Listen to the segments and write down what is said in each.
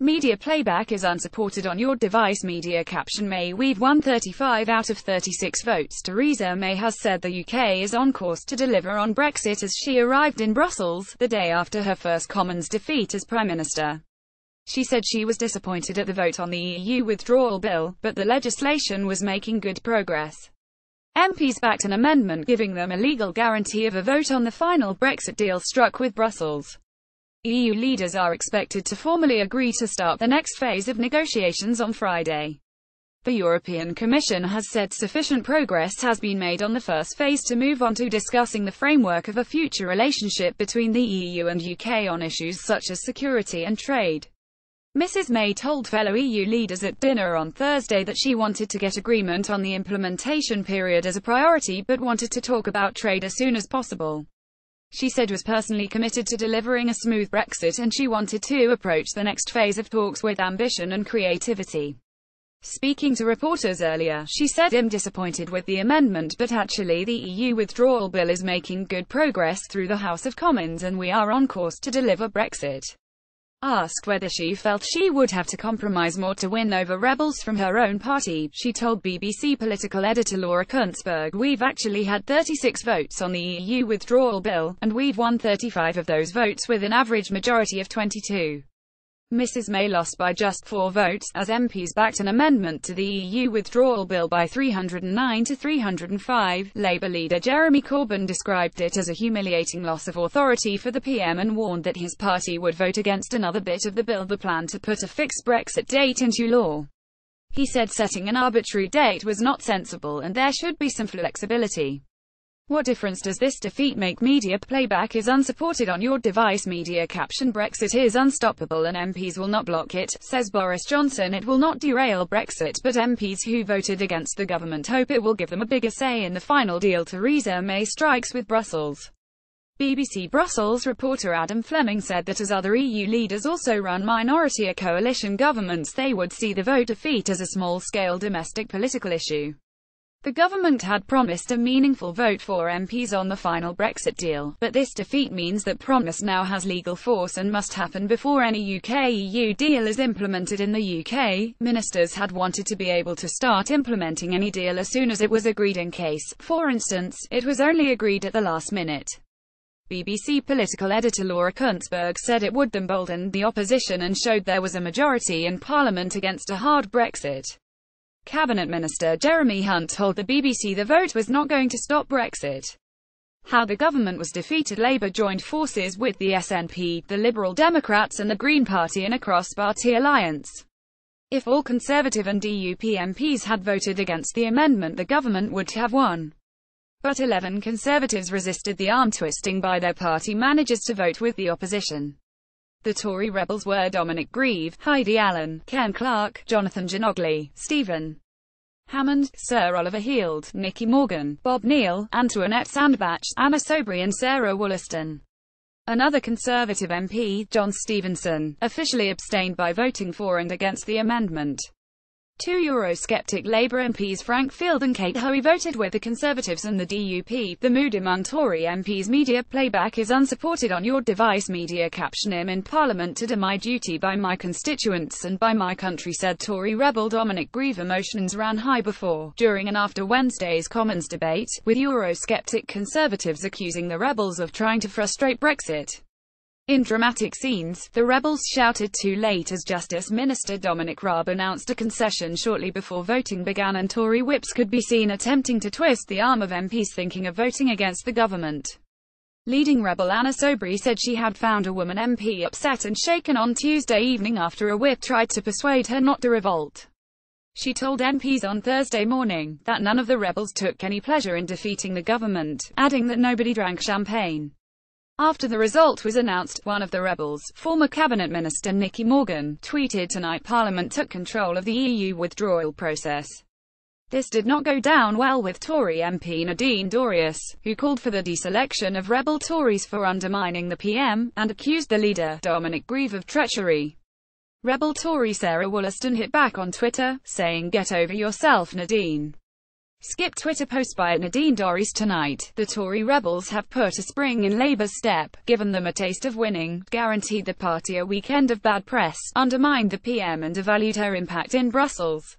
Media playback is unsupported on your device. Media caption: May we've won 35 out of 36 votes. Theresa May has said the UK is on course to deliver on Brexit as she arrived in Brussels, the day after her first Commons defeat as Prime Minister. She said she was disappointed at the vote on the EU withdrawal bill, but the legislation was making good progress. MPs backed an amendment giving them a legal guarantee of a vote on the final Brexit deal struck with Brussels. EU leaders are expected to formally agree to start the next phase of negotiations on Friday. The European Commission has said sufficient progress has been made on the first phase to move on to discussing the framework of a future relationship between the EU and UK on issues such as security and trade. Mrs May told fellow EU leaders at dinner on Thursday that she wanted to get agreement on the implementation period as a priority but wanted to talk about trade as soon as possible. She said was personally committed to delivering a smooth Brexit and she wanted to approach the next phase of talks with ambition and creativity. Speaking to reporters earlier, she said, "I'm disappointed with the amendment, but actually the EU withdrawal bill is making good progress through the House of Commons and we are on course to deliver Brexit." Asked whether she felt she would have to compromise more to win over rebels from her own party, she told BBC political editor Laura Kuntzberg, "We've actually had 36 votes on the EU withdrawal bill, and we've won 35 of those votes with an average majority of 22. Mrs May lost by just 4 votes, as MPs backed an amendment to the EU withdrawal bill by 309 to 305. Labour leader Jeremy Corbyn described it as a humiliating loss of authority for the PM and warned that his party would vote against another bit of the bill, the plan to put a fixed Brexit date into law. He said setting an arbitrary date was not sensible and there should be some flexibility. What difference does this defeat make? Media playback is unsupported on your device. Media caption: Brexit is unstoppable and MPs will not block it, says Boris Johnson. It will not derail Brexit, but MPs who voted against the government hope it will give them a bigger say in the final deal. Theresa May strikes with Brussels. BBC Brussels reporter Adam Fleming said that as other EU leaders also run minority or coalition governments, they would see the vote defeat as a small-scale domestic political issue. The government had promised a meaningful vote for MPs on the final Brexit deal, but this defeat means that promise now has legal force and must happen before any UK-EU deal is implemented in the UK. Ministers had wanted to be able to start implementing any deal as soon as it was agreed in case, for instance, it was only agreed at the last minute. BBC political editor Laura Kuntzberg said it would embolden the opposition and showed there was a majority in Parliament against a hard Brexit. Cabinet Minister Jeremy Hunt told the BBC the vote was not going to stop Brexit. How the government was defeated: Labour joined forces with the SNP, the Liberal Democrats and the Green Party in a cross-party alliance. If all Conservative and DUP MPs had voted against the amendment, the government would have won. But 11 Conservatives resisted the arm-twisting by their party managers to vote with the opposition. The Tory rebels were Dominic Grieve, Heidi Allen, Ken Clarke, Jonathan Ginogly, Stephen Hammond, Sir Oliver Heald, Nicky Morgan, Bob Neill, Antoinette Sandbach, Anna Soubry and Sarah Wollaston. Another Conservative MP, John Stevenson, officially abstained by voting for and against the amendment. 2 Eurosceptic Labour MPs Frank Field and Kate Hoey voted with the Conservatives and the DUP. The mood among Tory MPs. Media playback is unsupported on your device. Media caption: I'm in Parliament to do my duty by my constituents and by my country, said Tory rebel Dominic Grieve. Emotions ran high before, during and after Wednesday's Commons debate, with Eurosceptic Conservatives accusing the rebels of trying to frustrate Brexit. In dramatic scenes, the rebels shouted "too late" as Justice Minister Dominic Raab announced a concession shortly before voting began, and Tory whips could be seen attempting to twist the arm of MPs thinking of voting against the government. Leading rebel Anna Soubry said she had found a woman MP upset and shaken on Tuesday evening after a whip tried to persuade her not to revolt. She told MPs on Thursday morning that none of the rebels took any pleasure in defeating the government, adding that nobody drank champagne. After the result was announced, one of the rebels, former Cabinet Minister Nicky Morgan, tweeted, "Tonight Parliament took control of the EU withdrawal process." This did not go down well with Tory MP Nadine Dorries, who called for the deselection of rebel Tories for undermining the PM, and accused the leader, Dominic Grieve, of treachery. Rebel Tory Sarah Wollaston hit back on Twitter, saying, "Get over yourself, Nadine. Skip Twitter post by Nadine Dorries tonight. The Tory rebels have put a spring in Labour's step, given them a taste of winning, guaranteed the party a weekend of bad press, undermined the PM and devalued her impact in Brussels.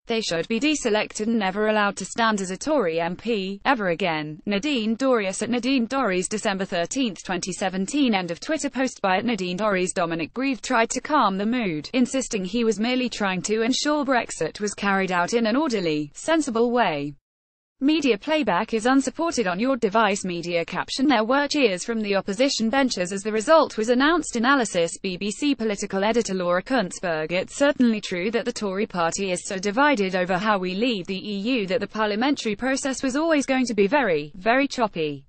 They should be deselected and never allowed to stand as a Tory MP, ever again. Nadine Dorries at Nadine Dorries, December 13, 2017. End of Twitter post by Nadine Dorries. Dominic Grieve tried to calm the mood, insisting he was merely trying to ensure Brexit was carried out in an orderly, sensible way. Media playback is unsupported on your device. Media caption: there were cheers from the opposition benches as the result was announced. Analysis: BBC political editor Laura Kuntzberg. It's certainly true that the Tory party is so divided over how we leave the EU that the parliamentary process was always going to be very, very choppy.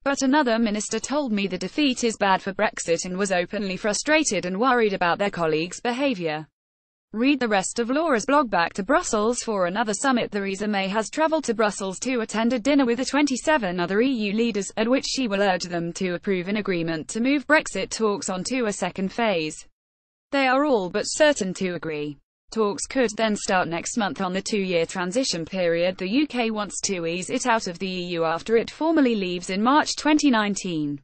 But another minister told me the defeat is bad for Brexit and was openly frustrated and worried about their colleagues' behaviour. Read the rest of Laura's blog. Back to Brussels for another summit. Theresa May has travelled to Brussels to attend a dinner with the 27 other EU leaders, at which she will urge them to approve an agreement to move Brexit talks on to a second phase. They are all but certain to agree. Talks could then start next month on the two-year transition period. The UK wants to ease it out of the EU after it formally leaves in March 2019.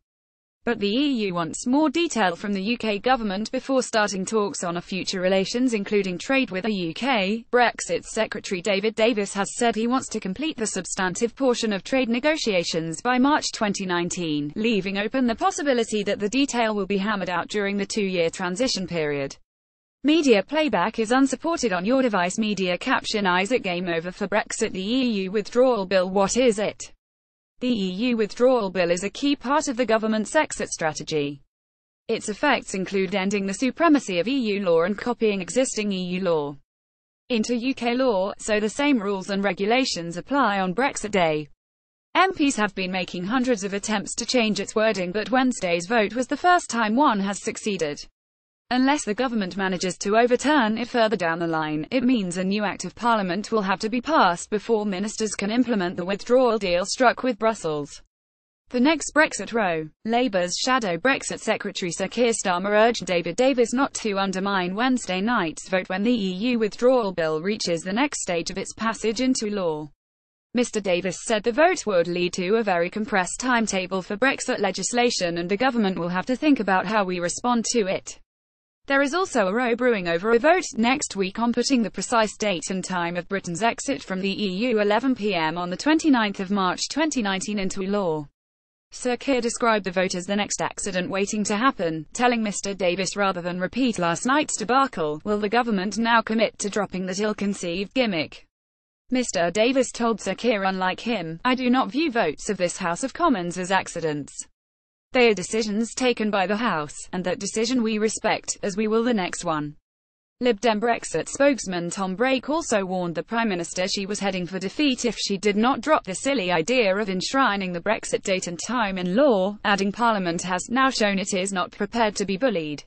But the EU wants more detail from the UK government before starting talks on a future relations, including trade with the UK. Brexit Secretary David Davis has said he wants to complete the substantive portion of trade negotiations by March 2019, leaving open the possibility that the detail will be hammered out during the two-year transition period. Media playback is unsupported on your device. Media caption: Isaac game over for Brexit. The EU withdrawal bill. What is it? The EU withdrawal bill is a key part of the government's exit strategy. Its effects include ending the supremacy of EU law and copying existing EU law into UK law, so the same rules and regulations apply on Brexit Day. MPs have been making hundreds of attempts to change its wording, but Wednesday's vote was the first time one has succeeded. Unless the government manages to overturn it further down the line, it means a new Act of Parliament will have to be passed before ministers can implement the withdrawal deal struck with Brussels. The next Brexit row. Labour's shadow Brexit Secretary Sir Keir Starmer urged David Davis not to undermine Wednesday night's vote when the EU withdrawal bill reaches the next stage of its passage into law. Mr Davis said the vote would lead to a very compressed timetable for Brexit legislation and the government will have to think about how we respond to it. There is also a row brewing over a vote next week on putting the precise date and time of Britain's exit from the EU 11 p.m. on the 29th of March 2019 into law. Sir Keir described the vote as the next accident waiting to happen, telling Mr Davis rather than repeat last night's debacle, will the government now commit to dropping that ill-conceived gimmick? Mr Davis told Sir Keir, unlike him, I do not view votes of this House of Commons as accidents. They are decisions taken by the House, and that decision we respect, as we will the next one. Lib Dem Brexit spokesman Tom Brake also warned the Prime Minister she was heading for defeat if she did not drop the silly idea of enshrining the Brexit date and time in law, adding Parliament has now shown it is not prepared to be bullied.